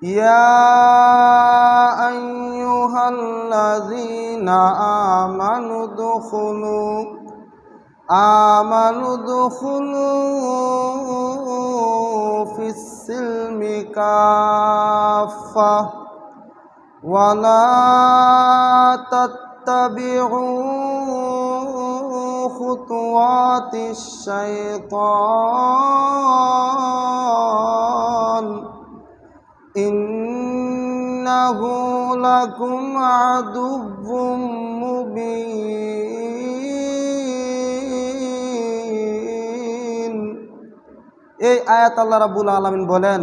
يا أيها الذين آمنوا ادخلوا في السلم كافة ولا تتبعوا خطوات الشيطان إنه لكم عدو মুবিন। এই আয়াত আল্লাহ রাব্বুল আলামিন বলেন,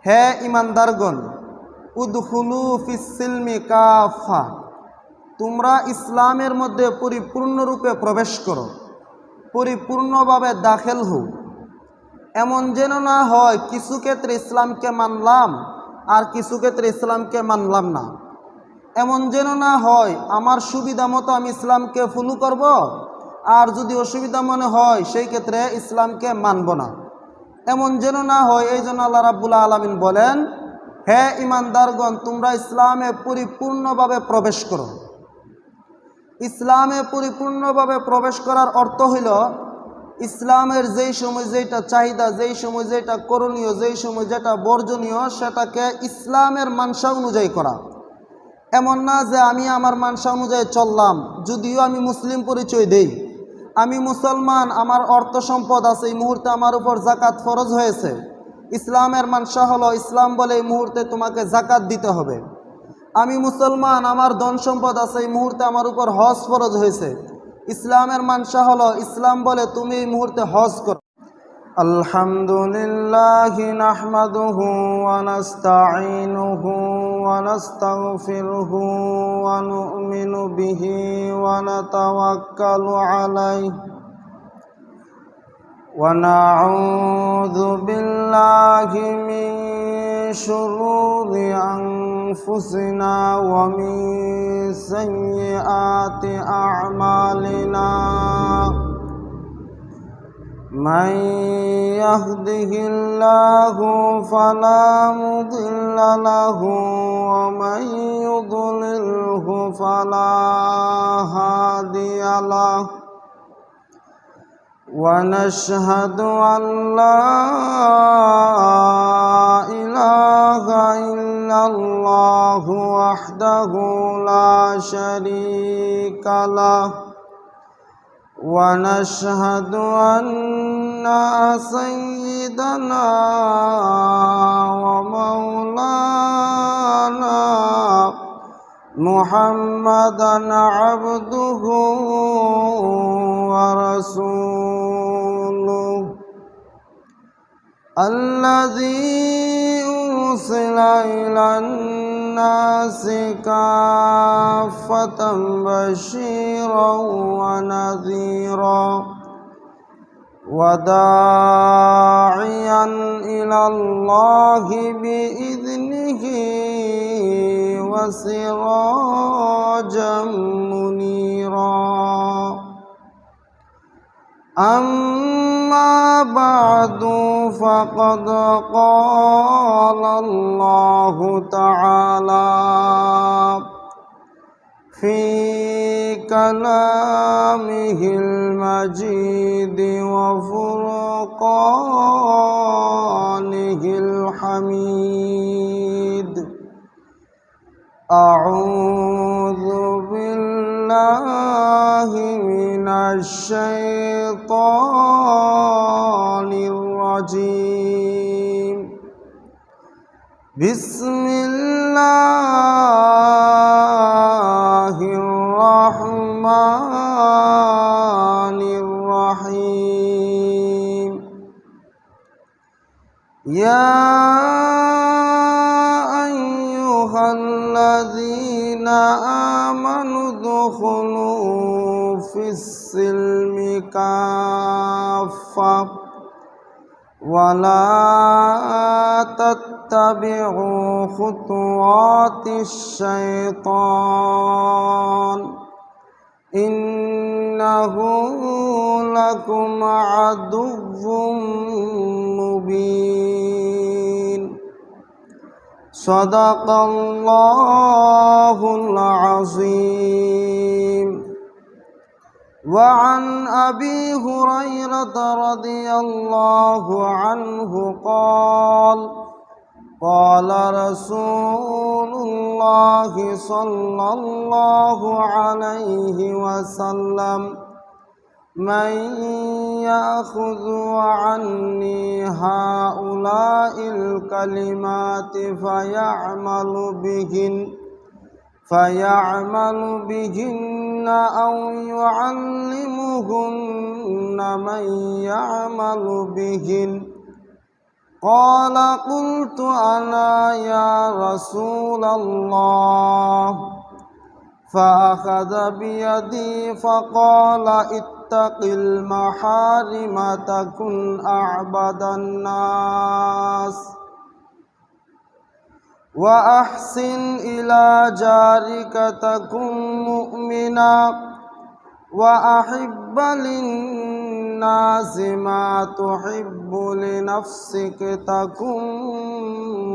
হে ঈমানদারগণ, উদখুলু ফিস সিলমি কাফা, তোমরা ইসলামের মধ্যে পরিপূর্ণরূপে প্রবেশ করো, পরিপূর্ণভাবে দাখিল হও। এমন যেন না হয় কিছু ক্ষেত্রে ইসলামকে মানলাম আর কিছু ক্ষেত্রে ইসলামকে মানলাম না। এমন যেন না হয় আমার সুবিধা মতো আমি ইসলামকে ফলো করব, আর যদি অসুবিধা মনে হয় সেই ক্ষেত্রে ইসলামকে মানব না। এমন যেন না হয়, এই জন্য আল্লাহ রাব্বুল আলামিন বলেন, হে ঈমানদারগণ, তোমরা ইসলামে পরিপূর্ণভাবে প্রবেশ করো। ইসলামে পরিপূর্ণভাবে প্রবেশ করার অর্থ হইল ইসলামের যেই সময় যেটা চাহিদা, যেই সময় যেটা করণীয়, যেই সময় যেটা বর্জনীয়, সেটাকে ইসলামের মানসা অনুযায়ী করা। এমন না যে আমি আমার মানসা অনুযায়ী চললাম, যদিও আমি মুসলিম পরিচয় দেই, আমি মুসলমান, আমার অর্থ সম্পদ আছে, এই মুহূর্তে আমার উপর জাকাত ফরজ হয়েছে। ইসলামের মানসা হলো, ইসলাম বলে এই মুহূর্তে তোমাকে জাকাত দিতে হবে। আমি মুসলমান, আমার ধন সম্পদ আছে, এই মুহূর্তে আমার উপর হজ ফরজ হয়েছে। ইসলামের মানসা হলো, ইসলাম বলে তুমি এই মুহূর্তে হজ করো। আলহামদুলিল্লাহি নাহমাদুহু ওয়া নাস্তাঈনুহু ওয়া নাস্তাগফিরুহু ওয়া নু'মিনু বিহি ওয়া নাতাওয়াক্কালু আলাইহি ওয়া নাউযু বিল্লাহি মিন শুরুরি আনফুসিনা ওয়া মিন সাইয়্যাতি আ'মালিনা। من يهده الله فلا مضل له ومن يضلله فلا هادي له ونشهد أن لا إله إلا الله وحده لا شريك له ونشهد أن سيدنا ومولانا محمدا عبده ورسوله الذي أرسل إلى الناس كافة بشيرا ونذيرا وداعيا إلى الله بإذنه وسراجا منيرا. أما بعد فقد قال الله تعالى في كلامه المجيد وفرقانه الحميد: أعوذ بالله من الشيطان الرجيم. بسم الله الرحمن الرحيم. يا أيها الذين آمنوا ادخلوا في السلم كافة ولا تتبعوا خطوات الشيطان إنه لكم عدو مبين. সাদাকাল্লাহুল আযীম। وعن أبي هريرة رضي الله عنه قال قال رسول الله صلى الله عليه وسلم من يأخذ عني هؤلاء الكلمات فيعمل بهن أو يعلمهن من يعمل بهن. قال قلت أنا يا رسول الله. فأخذ بيدي فقال اتق المحارم تكن أعبد الناس وأحسن إلى جارك تكن مؤمنا وأحب للناس ما تحب لنفسك تكن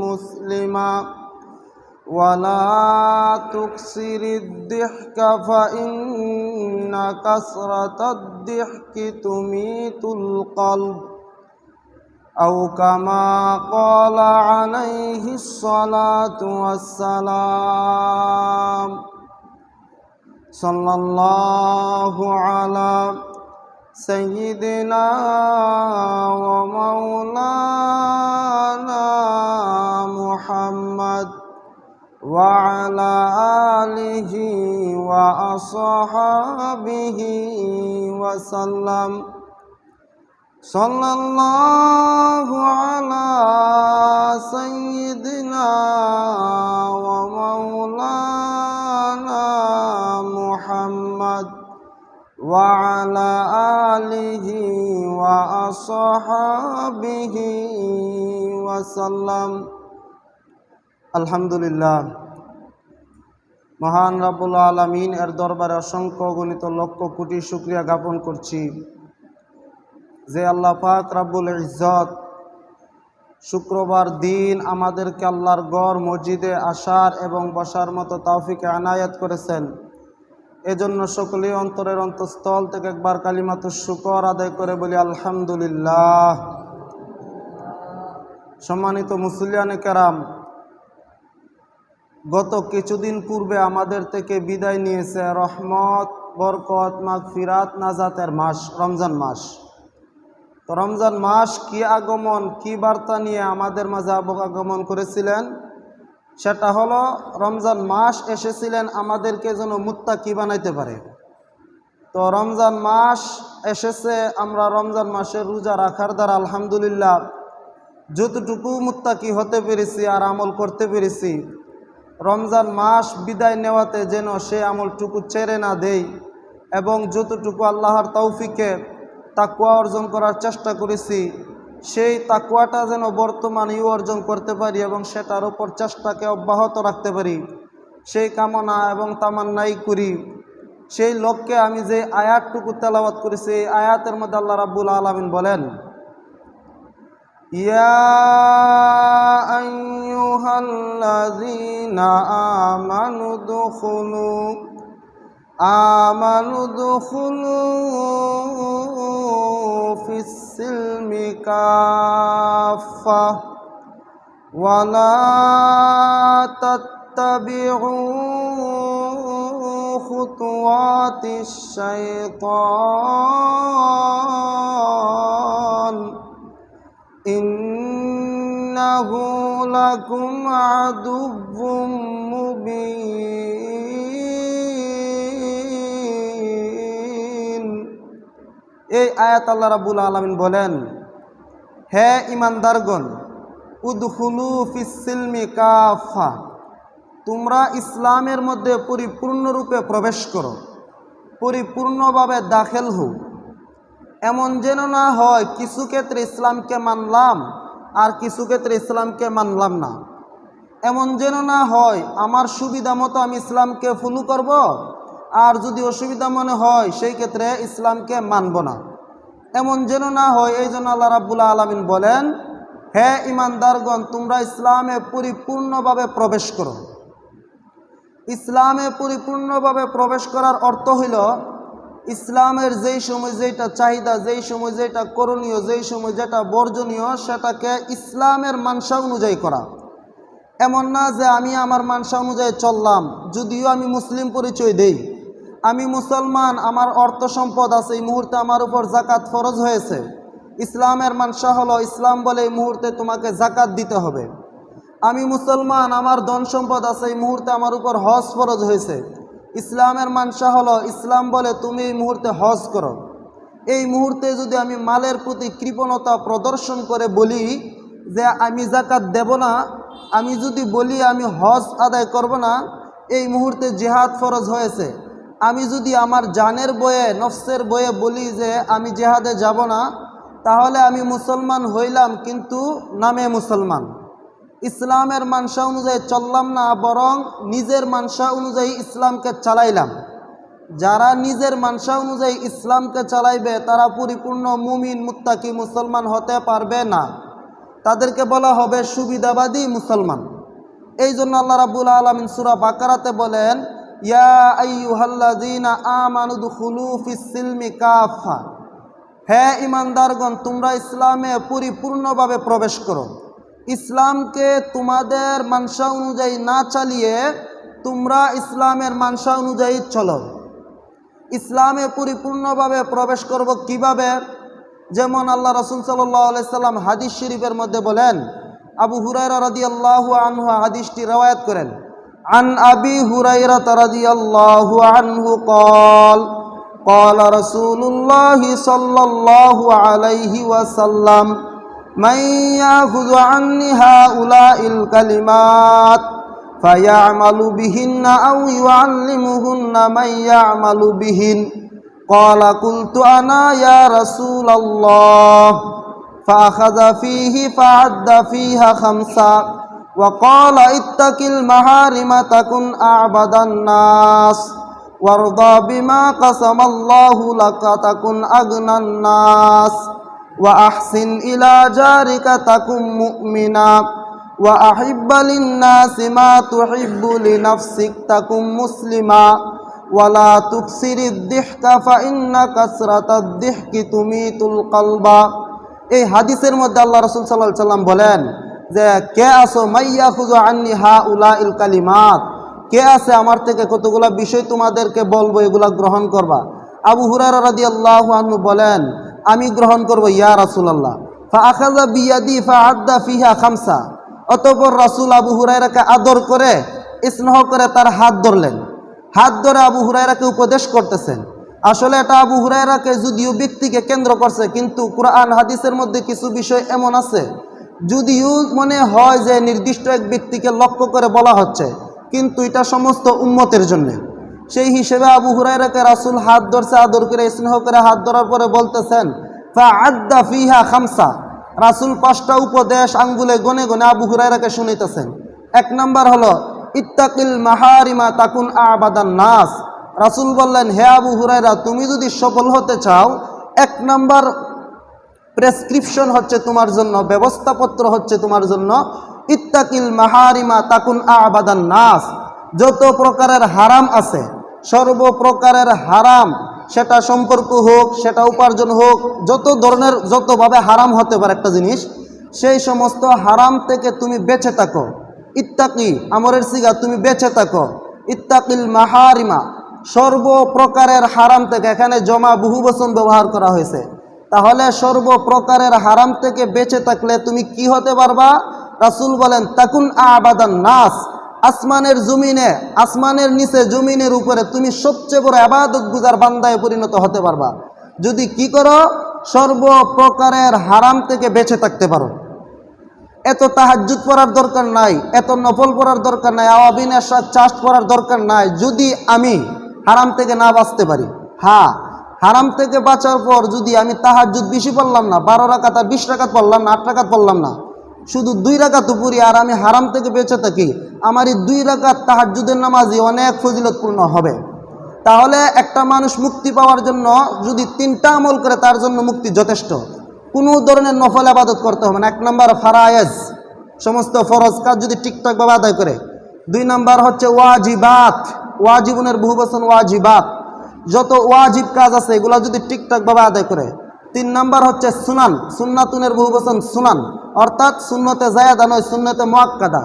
مسلما ولا تكثر الضحك فإن كثرة الضحك تميت القلب أو كما قال عليه الصلاة والسلام. صلى الله على سيدنا ومولانا محمد وعلى آله وأصحابه وسلم. صلى الله على سيدنا ومولانا محمد وعلى آله وأصحابه وسلم. আলহামদুলিল্লাহ, মহান রব্বুল আলামিন এর দরবারে অসংখ্য গণিত লক্ষ কোটি শুকরিয়া জ্ঞাপন করছি যে আল্লাহ পাক রব্বুল ইজ্জত শুক্রবার দিন আমাদেরকে আল্লাহর গড় মসজিদে আসার এবং বসার মতো তৌফিক আনায়াত করেছেন। এজন্য সকলেই অন্তরের অন্তঃস্থল থেকে একবার কালিমাতুশ শুকর আদায় করে বলি আলহামদুলিল্লাহ। সম্মানিত মুসলিয়ানে কেরাম, গত কিছুদিন পূর্বে আমাদের থেকে বিদায় নিয়েছে রহমত, বরকত, মাগফিরাত, নাজাতের মাস রমজান মাস। তো রমজান মাস কি আগমন, কি বার্তা নিয়ে আমাদের মাঝে আগমন করেছিলেন, সেটা হলো রমজান মাস এসেছিলেন আমাদেরকে যেন মুত্তাকি বানাইতে পারে। তো রমজান মাস এসেছে, আমরা রমজান মাসে রোজা রাখার দ্বারা আলহামদুলিল্লাহ যতটুকু মুত্তাকি হতে পেরেছি আর আমল করতে পেরেছি, রমজান মাস বিদায় নেওয়াতে যেন সে আমলটুকু ছেড়ে না দেই এবং যতটুকু আল্লাহর তৌফিকে তাকওয়া অর্জন করার চেষ্টা করেছি সেই তাকওয়াটা যেন বর্তমানেও অর্জন করতে পারি এবং সেটার উপর চেষ্টাকে অব্যাহত রাখতে পারি, সেই কামনা এবং তামান্নাই করি। সেই লক্ষ্যে আমি যে আয়াতটুকু তেলাওয়াত করেছি, এই আয়াতের মধ্যে আল্লাহ রাব্বুল আলামিন বলেন, ইয়া আইয়ুহাল্লাযীনা আমানু দুখুলু ফিস-সিলমি কাফা ওয়া লা তাত্তাবিউ খুতুওয়াতিশ শাইতান ইন্নাহু লাকুম আদুউম মুবিন। এই আয়াত আল্লাহ রাব্বুল আলামিন বলেন, হে ঈমানদারগণ, উদখুলু ফিস-সিলমি কাফা, তোমরা ইসলামের মধ্যে পরিপূর্ণরূপে প্রবেশ করো, পরিপূর্ণভাবে দাখিল হও। এমন যেন না হয় কিছু ক্ষেত্রে ইসলামকে মানলাম আর কিছু ক্ষেত্রে ইসলামকে মানলাম না। এমন যেন না হয় আমার সুবিধা মতো আমি ইসলামকে ফলো করব, আর যদি অসুবিধা মনে হয় সেই ক্ষেত্রে ইসলামকে মানব না। এমন যেন না হয়, এই জন্য আল্লাহ রাব্বুল আলামিন বলেন, হে ইমানদারগণ, তোমরা ইসলামে পরিপূর্ণভাবে প্রবেশ করো। ইসলামে পরিপূর্ণভাবে প্রবেশ করার অর্থ হইল ইসলামের যেই সময় যেটা চাহিদা, যেই সময় যেটা করণীয়, যেই সময় যেটা বর্জনীয়, সেটাকে ইসলামের মানসা অনুযায়ী করা। এমন না যে আমি আমার মানসা অনুযায়ী চললাম, যদিও আমি মুসলিম পরিচয় দেই, আমি মুসলমান, আমার অর্থ সম্পদ আছে, এই মুহূর্তে আমার উপর জাকাত ফরজ হয়েছে। ইসলামের মানসা হলো, ইসলাম বলে এই মুহূর্তে তোমাকে জাকাত দিতে হবে। আমি মুসলমান, আমার ধন সম্পদ আছে, এই মুহূর্তে আমার উপর হজ ফরজ হয়েছে। ইসলামের মানসা হলো, ইসলাম বলে তুমি এই মুহূর্তে হজ করো। এই মুহূর্তে যদি আমি মালের প্রতি কৃপণতা প্রদর্শন করে বলি যে আমি জাকাত দেব না, আমি যদি বলি আমি হজ আদায় করব না, এই মুহূর্তে জিহাদ ফরজ হয়েছে, আমি যদি আমার জানের বয়ে, নফসের বয়ে বলি যে আমি জিহাদে যাব না, তাহলে আমি মুসলমান হইলাম কিন্তু নামে মুসলমান। ইসলামের মানসা অনুযায়ী চললাম না, বরং নিজের মানসা অনুযায়ী ইসলামকে চালাইলাম। যারা নিজের মানসা অনুযায়ী ইসলামকে চালাইবে তারা পরিপূর্ণ মুমিন মুত্তাকি মুসলমান হতে পারবে না, তাদেরকে বলা হবে সুবিধাবাদী মুসলমান। এই জন্য আল্লাহ রাব্বুল আলামিন সূরা বাকারাতে বলেন, ইয়া আইয়ুহাল্লাযীনা আমানু দুখুলু ফিস সিলমি কাফা, হে ইমানদারগণ, তোমরা ইসলামে পরিপূর্ণভাবে প্রবেশ করো। ইসলামকে তোমাদের মানসা অনুযায়ী না চালিয়ে তোমরা ইসলামের মানসা অনুযায়ী চলো। ইসলামে পরিপূর্ণভাবে প্রবেশ করব কিভাবে? যেমন আল্লাহ রাসূল সাল্লাল্লাহু আলাইহি সাল্লাম হাদিস শরীফের মধ্যে বলেন, আবু হুরায়রা রাদিয়াল্লাহু আনহু হাদিসটি রওয়ায়াত করেন, আন আবি হুরায়রা রাদিয়াল্লাহু আনহু قال قال رسول الله صلى الله عليه وسلم من يأخذ عني هؤلاء الكلمات فيعمل بهن أو يعلمهن من يعمل بهن قال قلت أنا يا رسول الله فأخذ فيه فعد فيها خمسا وقال اتق المحارم تكن أعبد الناس وارضى بما قسم الله لك تكن أغنى الناس وأحسن إلى جارك تكن مؤمنا وأحب للناس ما تحب لنفسك تكن مسلما ولا تكسر الضحك فإن كسرة الضحك تميت القلب। এই হাদিসের মধ্যে আল্লাহ রাসূল সাল্লাল্লাহু আলাইহি সাল্লাম বলেন যে কে আসো মাইয়াখুযু আন্নি হাউলাইল কালিমাত, কে আছে আমার থেকে কতগুলা বিষয় তোমাদেরকে বলবো, এগুলা গ্রহণ করবা। আবু হুরায়রা রাদিয়াল্লাহু আনহু বলেন, আমি গ্রহণ করব ইয়া রাসূলুল্লাহ। ফাআখাযা বিয়াদি ফাআদ্দা ফিহা খামসা, অতঃপর রাসূল আবু হুরায়রাকে আদর করে স্নেহ করে তার হাত ধরলেন। হাত ধরে আবু হুরায়রাকে উপদেশ করতেছেন। আসলে এটা আবু হুরায়রাকে যদিও ব্যক্তিকে কেন্দ্র করছে, কিন্তু কুরআন হাদিসের মধ্যে কিছু বিষয় এমন আছে যদিও মনে হয় যে নির্দিষ্ট এক ব্যক্তিকে লক্ষ্য করে বলা হচ্ছে, কিন্তু এটা সমস্ত উম্মতের জন্য। সেই হিসেবে আবু হুরায়রাকে রাসূল হাত ধরছে, আদর করে স্নেহ করে হাত ধরার পরে বলতেছেন ফাআদ্দা ফিহা খামসা, রাসূল 5টা উপদেশ আঙ্গুলে গনে গনে আবু হুরায়রাকে শুনাইতেছেন। 1 নাম্বার হলো ইত্তাকিল মাহারিমা তাকুন আবাদান নাস। রাসূল বললেন, হে আবু হুরায়রা, তুমি যদি সফল হতে চাও, 1 নাম্বার প্রেসক্রিপশন হচ্ছে তোমার জন্য, ব্যবস্থাপত্র হচ্ছে তোমার জন্য, ইত্তাকিল মাহারিমা তাকুন আবাদান নাস। যত প্রকারের হারাম আছে, সর্বপ্রকারের হারাম, সেটা সম্পর্ক হোক, সেটা উপার্জন হোক, যত ধরনের যতভাবে হারাম হতে পারে একটা জিনিস, সেই সমস্ত হারাম থেকে তুমি বেঁচে থাকো। ইত্তাকি আমরের সিগা, তুমি বেঁচে থাকো। ইত্তাকিল মাহারিমা, সর্বপ্রকারের হারাম থেকে, এখানে জমা বহুবচন ব্যবহার করা হয়েছে। তাহলে সর্বপ্রকারের হারাম থেকে বেঁচে থাকলে তুমি কি হতে পারবা? রাসূল বলেন তাকুন আবাদান নাস, আসমানের জমিনে, আসমানের নিচে জমিনের উপরে তুমি সবচেয়ে বড় ইবাদত গুজার বান্দায় পরিণত হতে পারবা যদি কি করো? সর্বপ্রকারের হারাম থেকে বেঁচে থাকতে পারো। এত তাহাজ্জুদ পড়ার দরকার নাই, এত নফল পড়ার দরকার নাই, আওয়াবিন এরশাদ চাষ পড়ার দরকার নাই, যদি আমি হারাম থেকে না বাঁচতে পারি। হ্যাঁ, হারাম থেকে বাঁচার পর যদি আমি তাহাজ্জুদ বেশি পড়লাম না, 12 রাকাত আর 20 রাকাত পড়লাম না, 8 রাকাত পড়লাম না, শুধু 2 রাকাত পড়ি, আর আমি হারাম থেকে বেঁচে থাকি, আমার এই 2 রাকাত তাহাজ্জুদের নামাজই অনেক ফজিলতপূর্ণ হবে। তাহলে একটা মানুষ মুক্তি পাওয়ার জন্য যদি 3টা আমল করে, তার জন্য মুক্তি যথেষ্ট। কোনো ধরনের নফল আবাদত করতে হবে না। 1 নম্বর ফারায়েজ, সমস্ত ফরজ কাজ যদি ঠিকঠাকভাবে আদায় করে। 2 নম্বর হচ্ছে ওয়াজিবাত, ওয়াজিবুনের বহুবচন ওয়াজিবাত, যত ওয়াজিব কাজ আছে এগুলা যদি ঠিকঠাকভাবে আদায় করে। 3 নম্বর হচ্ছে সুনান, সুন্নাতুনের বহুবচন সুনান, অর্থাৎ সুন্নতে জায়েদা নয়, সুন্নতে মুআক্কাদা।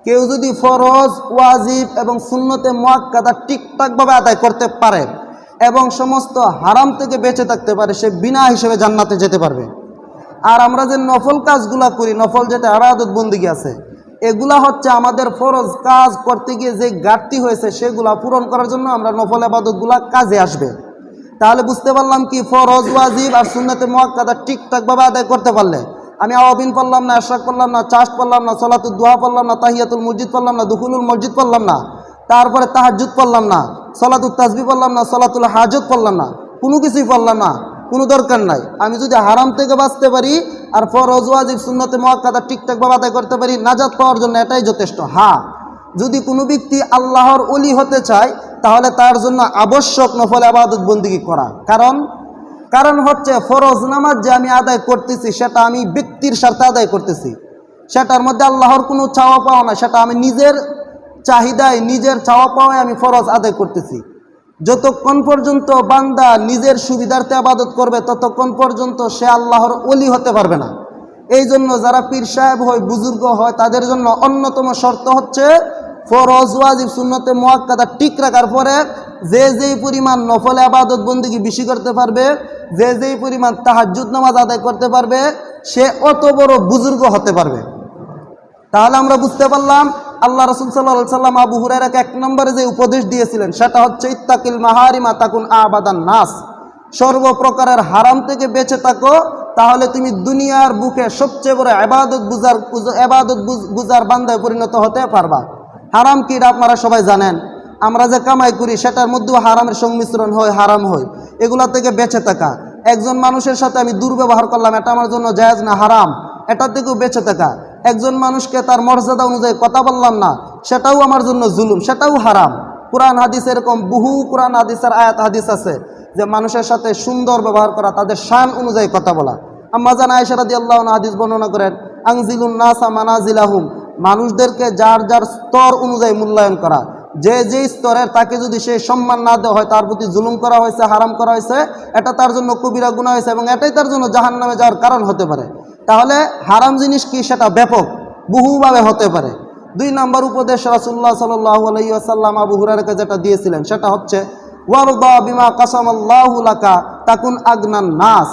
কেউ যদি ফরজ, ওয়াজিব এবং সুন্নতে মুআক্কাদা ঠিকঠাকভাবে আদায় করতে পারে এবং সমস্ত হারাম থেকে বেঁচে থাকতে পারে, সে বিনা হিসেবে জান্নাতে যেতে পারবে। আর আমরা যে নফল কাজগুলা করি, নফল যেটা ইবাদত বন্দেগী আছে, এগুলা হচ্ছে আমাদের ফরজ কাজ করতে গিয়ে যে ঘাটতি হয়েছে সেগুলা পূরণ করার জন্য আমরা নফল ইবাদতগুলা কাজে আসবে। তাহলে বুঝতে পারলাম কি, ফরজ, ওয়াজিব আর সুন্নতে মুআক্কাদা ঠিকঠাকভাবে আদায় করতে পারলে, আমি আওয়াবিন পড়লাম না, ইশরাক পড়লাম না, চাষ্ট পড়লাম না, সালাতুদ দুহা পড়লাম না, তাহিয়াতুল মসজিদ পড়লাম না, দুখুলুল মসজিদ পড়লাম না, তারপরে তাহাজ্জুদ পড়লাম না, সালাতুত তাসবিহ পড়লাম না, সালাতুল হাজত পড়লাম না, কোনো কিছুই পড়লাম না, কোনো দরকার নাই। আমি যদি হারাম থেকে বাঁচতে পারি আর ফরজ, ওয়াজিব, সুন্নতে মুআক্কাদা ঠিকঠাকভাবে আদায় করতে পারি, নাজাত পাওয়ার জন্য এটাই যথেষ্ট। হ্যাঁ, যদি কোনো ব্যক্তি আল্লাহর ওলি হতে চায় তাহলে তার জন্য আবশ্যক নফল ইবাদত বন্দেগী করা। কারণ হচ্ছে ফরজ নামাজ যে আমি আদায় করতেছি সেটা আমি ব্যক্তির স্বার্থে আদায় করতেছি, সেটার মধ্যে আল্লাহর কোনো চাওয়া পাওয়া না, সেটা আমি নিজের চাহিদায়, নিজের চাওয়া পাওয়ায় আমি ফরজ আদায় করতেছি। যতক্ষণ পর্যন্ত বান্দা নিজের সুবিধার্থে ইবাদত করবে ততক্ষণ পর্যন্ত সে আল্লাহর ওলি হতে পারবে না। এই জন্য যারা পীর সাহেব হয়, বুজুর্গ হয়, তাদের জন্য অন্যতম শর্ত হচ্ছে ফরজ, ওয়াজিব, সুন্নতে মুআক্কাদা ঠিক রাখার পরে যে যেই পরিমাণ নফল ইবাদত বন্দেগী বেশি করতে পারবে, যে যেই পরিমাণ তাহাজ্জুদ নামাজ আদায় করতে পারবে, সে অত বড় বুজুর্গ হতে পারবে। তাহলে আমরা বুঝতে পারলাম আল্লাহ রাসূল সাল্লাল্লাহু আলাইহি ওয়াসাল্লাম আবু হুরায়রাকে 1 নম্বরে যে উপদেশ দিয়েছিলেন সেটা হচ্ছে ইত্তাকিল মাহারিমা তাকুন আবাদান নাস, সর্বপ্রকারের হারাম থেকে বেঁচে থাকো, তাহলে তুমি দুনিয়ার বুকে সবচেয়ে বড় ইবাদত গুজার বান্দায় পরিণত হতে পারবা। হারাম কি এটা আপনারা সবাই জানেন। আমরা যে কামাই করি সেটার মধ্যেও হারামের সংমিশ্রণ হয়, হারাম হয়। এগুলা থেকে বেঁচে থাকা, একজন মানুষের সাথে আমি দুর্ব্যবহার করলাম, এটা আমার জন্য জায়েজ না, হারাম, এটা থেকেও বেঁচে থাকা। একজন মানুষকে তার মর্যাদা অনুযায়ী কথা বললাম না, সেটাও আমার জন্য জুলুম, সেটাও হারাম। কোরআন হাদিস, এরকম বহু কোরআন হাদিসের আয়াত হাদিস আছে যে মানুষের সাথে সুন্দর ব্যবহার করা, তাদের শান অনুযায়ী কথা বলা। আম্মা জান আয়েশা রাদিয়াল্লাহু আনহা হাদিস বর্ণনা করেন, আনজিলুন নাসা মানাজিলাহুম, মানুষদেরকে যার যার স্তর অনুযায়ী মূল্যায়ন করা। যে যেই স্তরের তাকে যদি সেই সম্মান না দেওয়া হয়, তার প্রতি জুলুম করা হয়েছে, হারাম করা হয়েছে, এটা তার জন্য কবিরা গুনাহ হয়েছে এবং এটাই তার জন্য জাহান্নামে যাওয়ার কারণ হতে পারে। তাহলে হারাম জিনিস কি, সেটা ব্যাপক, বহুভাবে হতে পারে। 2 নম্বর উপদেশ রাসূলুল্লাহ সাল্লাল্লাহু আলাইহি ওয়াসাল্লাম আবু হুরায়রাকে যেটা দিয়েছিলেন সেটা হচ্ছে ওয়ারদা বিমা কাসামাল্লাহু লাকা তাকুন আগনান নাস,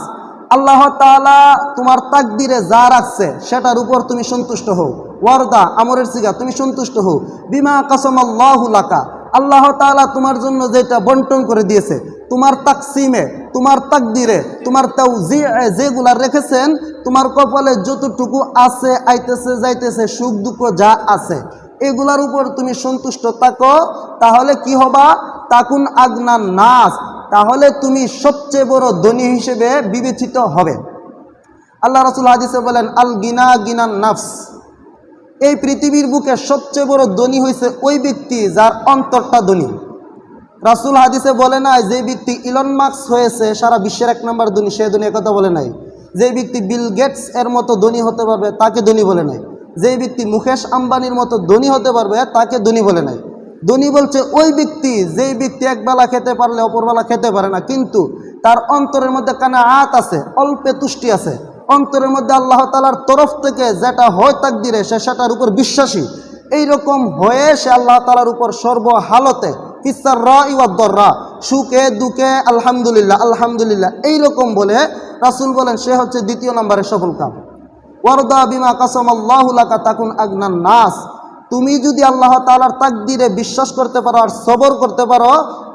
আল্লাহ তাআলা তোমার তাকদিরে যা রাখছে সেটার উপর তুমি সন্তুষ্ট হও। ওয়ারদা আমরের সিগা, তুমি সন্তুষ্ট হও। বিমা কাসামাল্লাহু লাকা, আল্লাহ তাআলা তোমার জন্য যেটা বন্টন করে দিয়েছে, তোমার তাকসিমে, তোমার তাকদিরে, তোমার তাওজিয়ে যেগুলা রেখেছেন, তোমার কপালে যতটুকু আছে, আইতেছে যাইতেছে, সুখ দুঃখ যা আছে, এগুলার উপর তুমি সন্তুষ্ট থাকো, তাহলে কি হবা, তাকুন আগনান নাস, তাহলে তুমি সবচেয়ে বড় ধনী হিসেবে বিবেচিত হবে। আল্লাহ রাসূল হাদিসে বলেন, আল গিনা গিনান নাফস, এই পৃথিবীর বুকে সবচেয়ে বড় ধনী হয়েছে ওই ব্যক্তি যার অন্তরটা ধনী। রাসূল হাদিসে বলে নাই যে ব্যক্তি ইলন মাস্ক হয়েছে সারা বিশ্বের 1 নম্বর ধনী, সে ধনী, কথা বলে নাই। যে ব্যক্তি বিল গেটস এর মতো ধনী হতে পারবে তাকে ধনী বলে নাই। যে ব্যক্তি মুকেশ আম্বানির মতো ধনী হতে পারবে তাকে ধনী বলে নাই। ধনী বলছে ওই ব্যক্তি, যেই ব্যক্তি একবেলা খেতে পারলে অপরবেলা খেতে পারে না, কিন্তু তার অন্তরের মধ্যে কানাআত আছে, অল্পে তুষ্টি আছে, অন্তরের মধ্যে আল্লাহ তাআলার তরফ থেকে যেটা হয় তাকদিরে সে সেটার উপর বিশ্বাসী। এইরকম হয়ে সে আল্লাহ তাআলার উপর সর্বহালতে ফিসসাররা ওয়াদ দররা, সুখে দুঃখে আলহামদুলিল্লাহ আলহামদুলিল্লাহ এইরকম বলে রাসূল বলেন সে হচ্ছে 2 নম্বরের সফল কাম। ওয়ারদা বিমা কাসামাল্লাহু লাকা তাকুন আগনান নাস, তুমি যদি আল্লাহ তাআলার তাকদিরে বিশ্বাস করতে পারো আর সবর করতে পারো,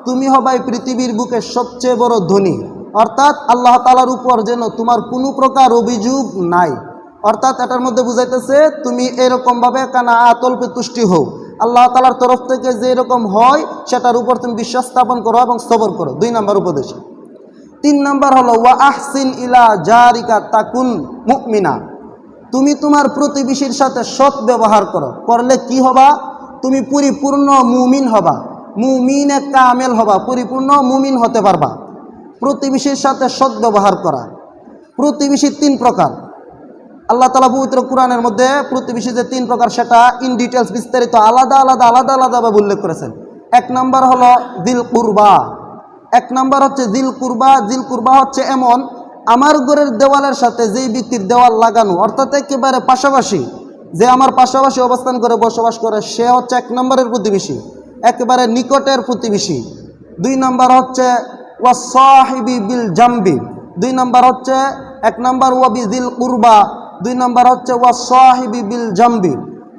তুমি হবে পৃথিবীর বুকে সবচেয়ে বড় ধনী। অর্থাৎ আল্লাহ তাআলার উপর যেন তোমার কোনো প্রকার অভিযোগ নাই। অর্থাৎ এটার মধ্যে বুঝাইতেছে তুমি এরকমভাবে কানাআত, অল্পে তুষ্টি হও, আল্লাহ তাআলার তরফ থেকে যে এরকম হয় সেটার উপর তুমি বিশ্বাস স্থাপন করো এবং সবর করো। 2 নম্বর উপদেশ। 3 নম্বর হলো ওয়া আহসিন ইলা জারিকা তাকুন মুমিনা, তুমি তোমার প্রতিবেশীর সাথে সৎ ব্যবহার করো, করলে কি হবা, তুমি পরিপূর্ণ মুমিন হবা, মুমিনে কামেল হবা, পরিপূর্ণ মুমিন হতে পারবা। প্রতিবেশীর সাথে সৎ ব্যবহার করা, প্রতিবেশী তিন প্রকার। আল্লাহ তাআলা পবিত্র কোরআনের মধ্যে প্রতিবেশী যে তিন প্রকার সেটা ইন ডিটেলস বিস্তারিত আলাদাভাবে উল্লেখ করেছেন। এক নাম্বার হলো দিল কুরবা। এক নাম্বার হচ্ছে দিল কুরবা। দিল কুরবা হচ্ছে এমন, আমার ঘরের দেওয়ালের সাথে যেই ব্যক্তির দেওয়াল লাগানো, অর্থাৎ একেবারে পাশাপাশি, যে আমার পাশাপাশি অবস্থান করে বসবাস করে, সে হচ্ছে এক নম্বরের প্রতিবেশী, একেবারে নিকটের প্রতিবেশী। দুই নাম্বার হচ্ছে ওয়াসাহিবি বিল জাম্বি। দুই নাম্বার হচ্ছে, এক নাম্বার ওয়াবি দিল কুরবা, দুই নাম্বার হচ্ছে ওয়াসাহিবি বিল জাম্বি।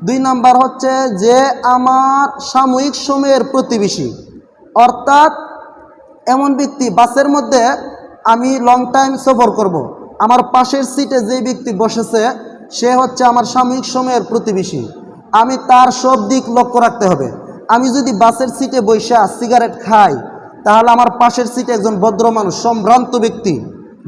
দুই নাম্বার হচ্ছে যে আমার সাময়িক সময়ের প্রতিবেশী, অর্থাৎ এমন ব্যক্তি, বাসের মধ্যে আমি লং টাইম সফর করব, আমার পাশের সিটে যে ব্যক্তি বসেছে সে হচ্ছে আমার সাময়িক সময়ের প্রতিবেশী। আমি তার সব দিক লক্ষ্য রাখতে হবে। আমি যদি বাসের সিটে বসে সিগারেট খাই, তাহলে আমার পাশের সিটে একজন ভদ্র মানুষ, সম্ভ্রান্ত ব্যক্তি,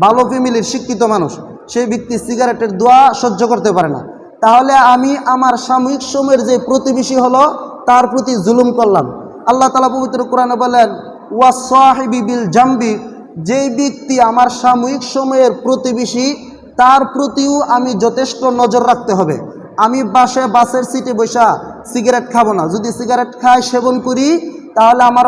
ভালো ফ্যামিলির শিক্ষিত মানুষ, সেই ব্যক্তি সিগারেটের ধোঁয়া সহ্য করতে পারে না, তাহলে আমি আমার সাময়িক সময়ের যে প্রতিবেশী হলো তার প্রতি জুলুম করলাম। আল্লাহ তাআলা পবিত্র কোরআনে বলেন ওয়াসাহিবি বিল জাম্বি, যেই ব্যক্তি আমার সাময়িক সময়ের প্রতিবেশী তার প্রতিও আমি যথেষ্ট নজর রাখতে হবে। আমি বাসের সিটে বসা সিগারেট খাবো না। যদি সিগারেট খাই, সেবন করি, তাহলে আমার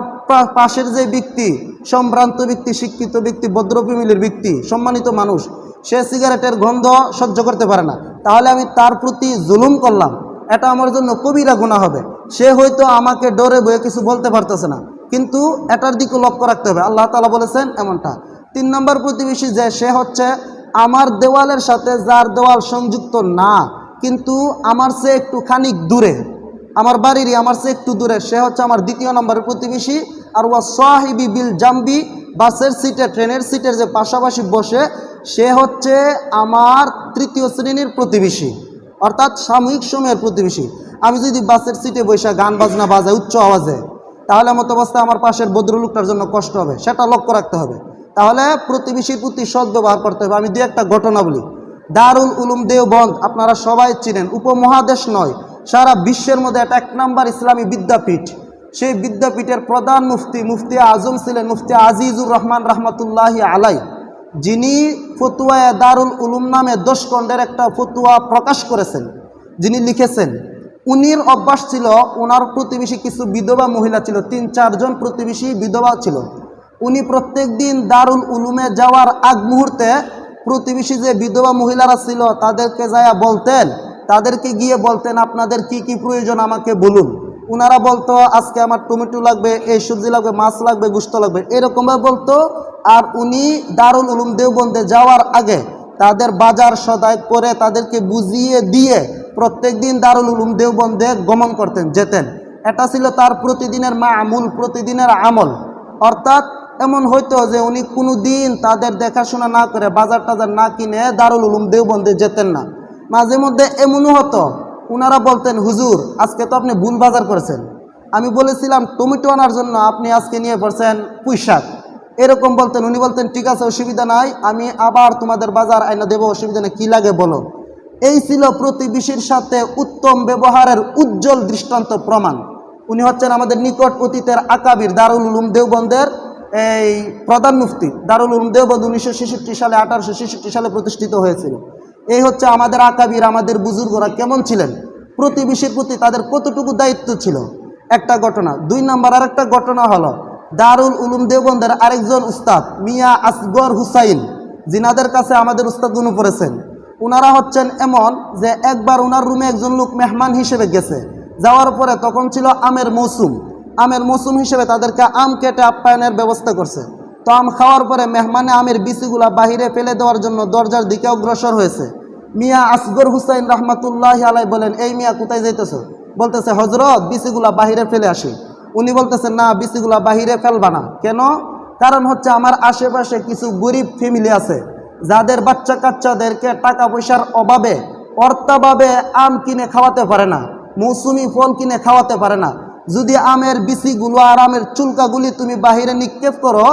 পাশের যে ব্যক্তি, সম্ভ্রান্ত ব্যক্তি, শিক্ষিত ব্যক্তি, ভদ্র ফ্যামিলির ব্যক্তি, সম্মানিত মানুষ, সে সিগারেটের গন্ধ সহ্য করতে পারে না, তাহলে আমি তার প্রতি জুলুম করলাম। এটা আমার জন্য কবিরা গুনাহ হবে। সে হয়তো আমাকে ডরে বয়ে কিছু বলতে পারতেছে না, কিন্তু এটার দিকে লক্ষ্য রাখতে হবে। আল্লাহ তাআলা বলেছেন এমনটা। তিন নম্বর প্রতিবেশী যে, সে হচ্ছে আমার দেওয়ালের সাথে যার দেওয়াল সংযুক্ত না, কিন্তু আমার সে একটু খানিক দূরে, আমার বাড়িরই আমার সে একটু দূরে, সে হচ্ছে আমার দ্বিতীয় নম্বরের প্রতিবেশী। আর ওয়া সাহিবি বিল জাম্বি, বাসের সিটে, ট্রেনের সিটের যে পাশাপাশি বসে, সে হচ্ছে আমার তৃতীয় শ্রেণীর প্রতিবেশী, অর্থাৎ সাময়িক সময়ের প্রতিবেশী। আমি যদি বাসের সিটে বসে গান বাজনা বাজায় উচ্চ আওয়াজে, তাহলে মতো অবস্থায় আমার পাশের ভদ্রলোকটার জন্য কষ্ট হবে, সেটা লক্ষ্য রাখতে হবে। তাহলে প্রতিবেশীর প্রতি সদ্ব্যবহার করতে হবে। আমি দু একটা ঘটনা বলি। দারুল উলুম দেওবন্দ আপনারা সবাই চিনেন, উপমহাদেশ নয়, সারা বিশ্বের মধ্যে এটা এক নাম্বার ইসলামী বিদ্যাপীঠ। সেই বিদ্যাপীঠের প্রধান মুফতি আজম ছিলেন মুফতি আজিজুর রহমান রহমতুল্লাহি আলাই, যিনি ফতুয়া দারুল উলুম নামে 10 খণ্ডের একটা ফতুয়া প্রকাশ করেছেন, যিনি লিখেছেন। উনির অভ্যাস ছিল, ওনার প্রতিবেশী কিছু বিধবা মহিলা ছিল, 3-4 জন প্রতিবেশী বিধবা ছিল। উনি প্রত্যেক দিন দারুল উলুমে যাওয়ার আগ মুহূর্তে প্রতিবেশী যে বিধবা মহিলারা ছিল তাদেরকে যায়া বলতেন, তাদেরকে গিয়ে বলতেন আপনাদের কি কি প্রয়োজন আমাকে বলুন। ওনারা বলতো আজকে আমার টমেটো লাগবে, এই সবজি লাগবে, মাছ লাগবে, গোশত লাগবে, এরকমভাবে বলতো। আর উনি দারুল উলুম দেওবন্দে যাওয়ার আগে তাদের বাজার সদাই করে তাদেরকে বুঝিয়ে দিয়ে প্রত্যেক দিন দারুল উলুম দেওবন্দে গমন করতেন, যেতেন। এটা ছিল তার প্রতিদিনের মামুল, প্রতিদিনের আমল। অর্থাৎ এমন হইতো যে উনি কোনো দিন তাদের দেখাশোনা না করে, বাজার টাজার না কিনে দারুল উলুম দেওবন্দে যেতেন না। মাঝে মধ্যে এমনও হতো, ওনারা বলতেন হুজুর আজকে তো আপনি ভুল বাজার করেছেন, আমি বলেছিলাম টমেটো আনার জন্য, আপনি আজকে নিয়ে পড়ছেন পুঁই শাক, এরকম বলতেন। উনি বলতেন ঠিক আছে, অসুবিধা নাই, আমি আবার তোমাদের বাজার আইনা দেবো, অসুবিধা নেই, কী লাগে বলো। এই ছিল প্রতিবেশীর সাথে উত্তম ব্যবহারের উজ্জ্বল দৃষ্টান্ত প্রমাণ। উনি হচ্ছেন আমাদের নিকট অতীতের আকাবির, দারুল উলুম দেওবন্দের এই প্রধান মুফতি। দারুল উলুম দেওবন্দ 1966 সালে 1866 সালে প্রতিষ্ঠিত হয়েছিল। এই হচ্ছে আমাদের আকাবির, আমাদের বুজুর্গরা কেমন ছিলেন, প্রতিবেশীর প্রতি তাদের কতটুকু দায়িত্ব ছিল, একটা ঘটনা। 2 নম্বর আরেকটা ঘটনা হলো দারুল উলুম দেওবন্দের আরেকজন উস্তাদ মিয়া আসগর হুসাইন, জিনাদের কাছে আমাদের উস্তাদগুলো পড়েছেন। ওনারা হচ্ছেন এমন যে একবার ওনার রুমে একজন লোক মেহমান হিসেবে গেছে, যাওয়ার পরে তখন ছিল আমের মৌসুম। আমের মৌসুম হিসেবে তাদেরকে আম কেটে আপ্যায়নের ব্যবস্থা করছে। তো আম খাওয়ার পরে মেহমানে আমের বিচিগুলা বাহিরে ফেলে দেওয়ার জন্য দরজার দিকে অগ্রসর হয়েছে। মিয়া আসগর হুসাইন রহমতুল্লাহ আলাই বলেন, এই মিয়া কোথায় যাইতেছো? বলতেছে হজরত বিচিগুলা বাহিরে ফেলে আসি। উনি বলতেছেন না, বিচিগুলা বাহিরে ফেলবা না। কেন? কারণ হচ্ছে আমার আশেপাশে কিছু গরিব ফ্যামিলি আছে যাদের বাচ্চা কাচ্চাদেরকে টাকা পয়সার অভাবে অর্থাভাবে আম কিনে খাওয়াতে পারে না, মৌসুমি ফল কিনে খাওয়াতে পারে না। যদি আমের বিচিগুলো আর আমের চুলকাগুলি তুমি বাহিরে নিক্ষেপ করো,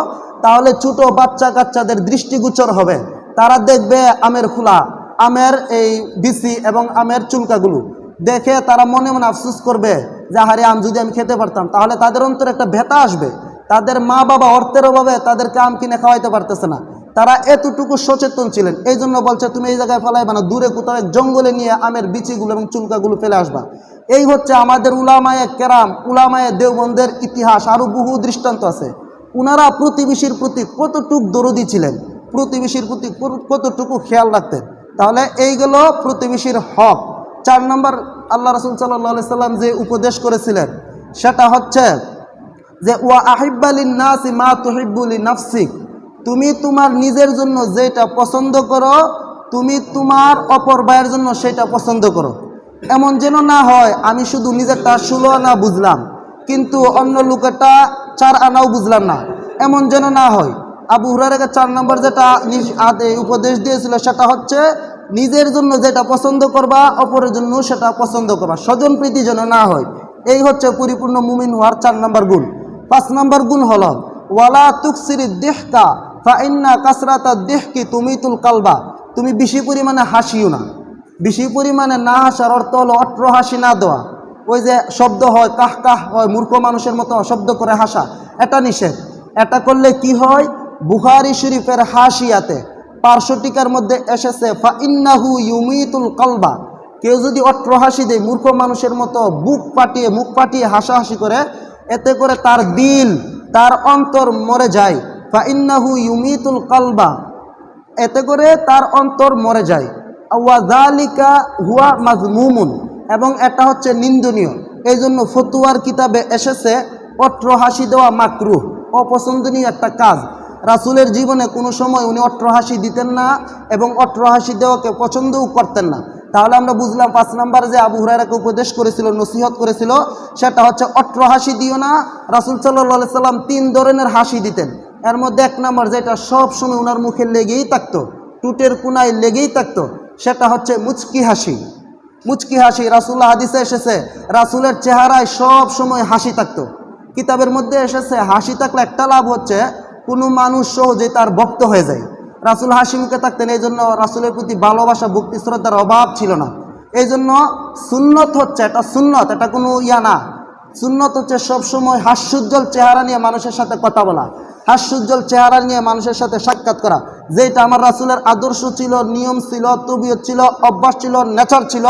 তাহলে ছোট বাচ্চা কাচ্চাদের দৃষ্টিগোচর হবে, তারা দেখবে আমের খোলা, আমের এই বিচি এবং আমের চুলকাগুলো দেখে তারা মনে মনে আফসোস করবে যে হারে আম যদি আমি খেতে পারতাম। তাহলে তাদের অন্তরে একটা ব্যথা আসবে, তাদের মা বাবা অর্থের অভাবে তাদেরকে আম কিনে খাওয়াইতে পারতেছে না, তারা এতটুকু সচেতন ছিলেন, এই জন্য বলছে তুমি এই জায়গায় ফেলাইবা না, দূরে কোথাও এক জঙ্গলে নিয়ে আমের বিচিগুলো এবং চুলকাগুলো ফেলে আসবা। এই হচ্ছে আমাদের উলামায়ে কেরাম, উলামায়ে দেওবন্দের ইতিহাস। আরও বহু দৃষ্টান্ত আছে। উনারা প্রতিবেশীর প্রতি কতটুকু দরদি ছিলেন, প্রতিবেশীর প্রতি কতটুকু খেয়াল রাখতেন। তাহলে এইগুলো প্রতিবেশীর হক। 4 নম্বর আল্লাহ রাসূল সাল্লাল্লাহু আলাইহি সাল্লাম যে উপদেশ করেছিলেন সেটা হচ্ছে যে ওয়া আহিব্বা লিন-নাসি মা তুহিব্বু লিনাফসিক, তুমি তোমার নিজের জন্য যেটা পছন্দ করো তুমি তোমার অপর ভাইয়ের জন্য সেটা পছন্দ করো। এমন যেন না হয় আমি শুধু নিজেরটা 16 আনা বুঝলাম কিন্তু অন্য লোকেরটা 4 আনাও বুঝলাম না, এমন যেন না হয়। আবু হুরায়রাকে 4 নম্বর যেটা উপদেশ দিয়েছিল সেটা হচ্ছে নিজের জন্য যেটা পছন্দ করবা অপরের জন্য সেটা পছন্দ করবা, স্বজন প্রীতি যেন না হয়। এই হচ্ছে পরিপূর্ণ মুমিন হওয়ার 4 নম্বর গুণ। 5 নম্বর গুণ হলো ওয়ালা তুকসিরিদ দিহকা ফা ইন্না কাসরাতাদ দিহকি তুমিতুল কালবা, তুমি বেশি পরিমাণে হাসিও না। বেশি পরিমাণে না হাসার অর্থ হলো অট্র হাসি না দেওয়া। ওই যে শব্দ হয় কাহ কাহ হয়, মূর্খ মানুষের মতো শব্দ করে হাসা, এটা নিষেধ। এটা করলে কি হয়, বুখারী শরীফের হাসিয়াতে 500 টিকার মধ্যে এসেছে ফা ইন্নাহু ইউমিতুল কালবা, কেউ যদি অট্র হাসি দেয় মূর্খ মানুষের মতো মুখ পাটিয়ে হাসাহাসি করে, এতে করে তার দিল তার অন্তর মরে যায়। ফা ইন্নাহু ইউমিতুল কালবা, এতে করে তার অন্তর মরে যায়। ওয়া যালিকা হুয়া মাজমুমুন, এবং এটা হচ্ছে নিন্দনীয়। এই জন্য ফতুয়ার কিতাবে এসেছে অট্র হাসি দেওয়া মাকরুহ, অপছন্দনীয় একটা কাজ। রাসূলের জীবনে কোনো সময় উনি অট্র হাসি দিতেন না এবং অট্র হাসি দেওয়াকে পছন্দও করতেন না। তাহলে আমরা বুঝলাম 5 নম্বর যে আবু হুরায়রাকে উপদেশ করেছিল, নসিহত করেছিল, সেটা হচ্ছে অট্র হাসি দিও না। রাসূল সাল্লাল্লাহু আলাইহি সাল্লাম 3 ধরনের হাসি দিতেন। এর মধ্যে 1 নম্বর যেটা সব সময় ওনার মুখে লেগেই থাকতো, টুটের কোনায় লেগেই থাকতো, সেটা হচ্ছে মুচকি হাসি। মুচকি হাসি রাসূলুল্লাহ হাদিসে এসেছে রাসূলের চেহারায় সব সময় হাসি থাকতো। কিতাবের মধ্যে এসেছে হাসি থাকলে একটা লাভ হচ্ছে কোনো মানুষ সহজে তার ভক্ত হয়ে যায়। রাসূল হাসি মুখে থাকতেন, এই জন্য রাসূলের প্রতি ভালোবাসা ভক্তি শ্রদ্ধার অভাব ছিল না। এই জন্য সুন্নত হচ্ছে, এটা সুন্নত, এটা কোনো ইয়া না। সুন্নত হচ্ছে সবসময় হাস্যোজ্জ্বল চেহারা নিয়ে মানুষের সাথে কথা বলা, হাস্যোজ্জ্বল চেহারা নিয়ে মানুষের সাথে সাক্ষাৎ করা, যেটা আমার রাসূলের আদর্শ ছিল, নিয়ম ছিল, তবিয়ত ছিল, অভ্যাস ছিল, নেচার ছিল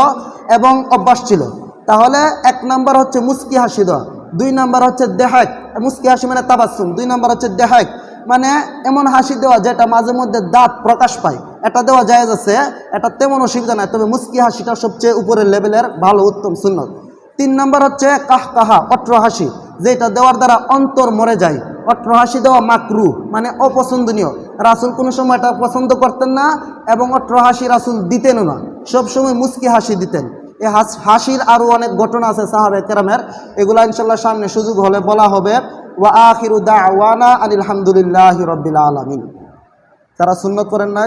এবং অভ্যাস ছিল। তাহলে 1 নম্বর হচ্ছে মুস্কি হাসি দেওয়া। 2 নম্বর হচ্ছে দেহাক, মুস্কি হাসি মানে তাবাসসুম। 2 নম্বর হচ্ছে দেহাক, মানে এমন হাসি দেওয়া যেটা মাঝে মধ্যে দাঁত প্রকাশ পায়, এটা দেওয়া জায়েজ আছে, এটা তেমন অসুবিধা নাই। তবে মুস্কি হাসিটা সবচেয়ে উপরের লেভেলের ভালো উত্তম সুন্নত। 3 নম্বর হচ্ছে কাহকাহা, অট্র হাসি, যেটা দেওয়ার দ্বারা অন্তর মরে যায়। অট্র হাসি দেওয়া মাকরুহ মানে অপছন্দনীয়। রাসূল কোনো সময় এটা পছন্দ করতেন না এবং অট্র হাসি রাসূল দিতেনও না, সবসময় মুস্কি হাসি দিতেন। এই হাসির আরও অনেক ঘটনা আছে সাহাবে কেরামের, এগুলো ইনশাল্লাহ সামনে সুযোগ হলে বলা হবে। ওয়া আখিরু দাওয়ানা আনিল হামদুলিল্লাহি রাব্বিল আলামিন। তারা সুন্নত করেন না।